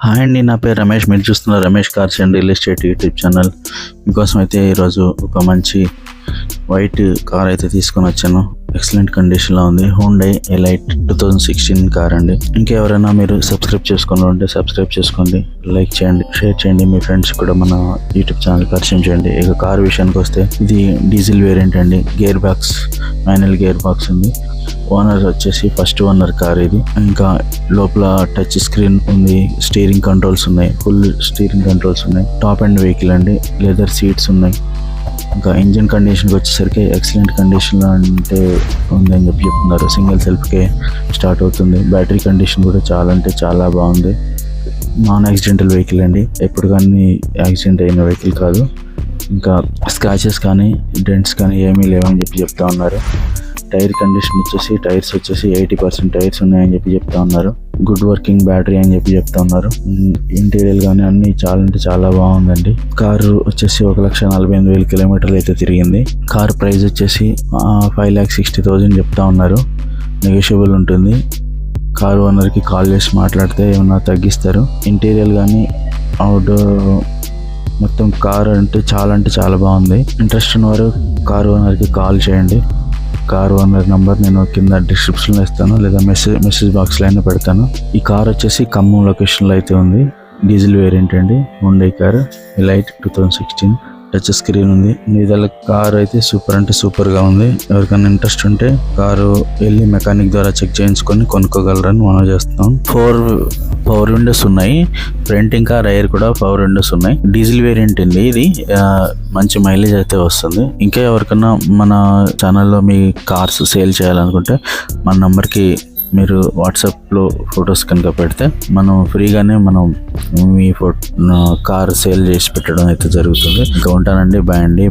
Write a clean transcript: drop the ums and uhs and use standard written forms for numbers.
Hi అండి, నా పేరు రమేష్. మీరు చూస్తున్న Ramesh cars and real estate YouTube channel. మీకోసం అయితే ఈరోజు ఒక మంచి వైట్ కార్ అయితే తీసుకొని వచ్చాను. ఎక్సలెంట్ కండిషన్లో ఉంది. హుండై ఎలైట్ 2016 కార్ అండి. ఇంకా ఎవరైనా మీరు సబ్స్క్రైబ్ చేసుకుని ఉంటే సబ్స్క్రైబ్ చేసుకోండి, లైక్ చేయండి, షేర్ చేయండి, మీ ఫ్రెండ్స్ కూడా మన యూట్యూబ్ ఛానల్ పరిచయం చేయండి. ఇక కార్ విషయానికి వస్తే ఇది డీజిల్ వేరియంట్ అండి. Gear box, manual gear box ఉంది. ఓనర్ వచ్చేసి ఫస్ట్ ఓనర్ కార్ ఇది. ఇంకా లోపల టచ్ స్క్రీన్ ఉంది, స్టీరింగ్ కంట్రోల్స్ ఉన్నాయి, ఫుల్ స్టీరింగ్ కంట్రోల్స్ ఉన్నాయి. టాప్ అండ్ వెహికల్ అండి, లెదర్ సీట్స్ ఉన్నాయి. ఇంకా ఇంజిన్ కండిషన్కి వచ్చేసరికి ఎక్సలెంట్ కండిషన్లో అంటే ఉందని చెప్తున్నారు. సింగిల్ సెల్ఫ్కే స్టార్ట్ అవుతుంది. బ్యాటరీ కండిషన్ కూడా చాలా బాగుంది. నాన్ యాక్సిడెంటల్ వెహికల్ అండి, ఎప్పుడు కానీ యాక్సిడెంట్ అయిన వెహికల్ కాదు. ఇంకా స్క్రాచెస్ కానీ డెంట్స్ కానీ ఏమీ లేవని చెప్తా ఉన్నారు. టైర్ కండిషన్ వచ్చేసి టైర్స్ వచ్చేసి 80% టైర్స్ ఉన్నాయని చెప్తా ఉన్నారు. గుడ్ వర్కింగ్ బ్యాటరీ అని చెప్తా ఉన్నారు. ఇంటీరియర్ గానీ అన్ని చాలా బాగుందండి. కారు వచ్చేసి 1,48,000 కిలోమీటర్లు అయితే తిరిగింది. కారు ప్రైస్ వచ్చేసి 5,60,000 చెప్తా ఉన్నారు. నెగోషియబుల్ ఉంటుంది. కారు ఓనర్కి కాల్ చేసి మాట్లాడితే ఏమన్నా తగ్గిస్తారు. ఇంటీరియర్ కానీ అవుట్డోర్ మొత్తం కారు అంటే చాలా బాగుంది. ఇంట్రెస్ట్ ఉన్నవారు కారు ఓనర్కి కాల్ చేయండి. కార్ ఓనర్ నంబర్ నేను కింద డిస్క్రిప్షన్లో ఇస్తాను, లేదా మెసేజ్ బాక్స్లో అయినా పెడతాను. ఈ కార్ వచ్చేసి ఖమ్మం లొకేషన్లో అయితే ఉంది. డీజిల్ వేరియంట్ అండి, Hyundai car elite 2016. Touch screen ఉంది. మీదల కార్ అయితే సూపర్గా ఉంది. ఎవరికైనా ఇంట్రెస్ట్ ఉంటే కారు వెళ్ళి మెకానిక్ ద్వారా చెక్ చేయించుకొని కొనుక్కోగలరని మనం చేస్తాం. 4 పవర్ విండోస్ ఉన్నాయి. ఫ్రంట్ ఇంకా రైర్ కూడా పవర్ విండోస్ ఉన్నాయి. డీజిల్ వేరియంట్ అండి ఇది. మంచి మైలేజ్ అయితే వస్తుంది. ఇంకా ఎవరికైనా మన ఛానల్లో మీ కార్స్ సేల్ చేయాలనుకుంటే మన నంబర్కి మీరు వాట్సాప్లో ఫొటోస్ కనుక పెడితే మనం ఫ్రీగానే మీ కార్ సేల్ చేసి పెట్టడం అయితే జరుగుతుంది. ఇంకా ఉంటానండి, బాయ్ అండి.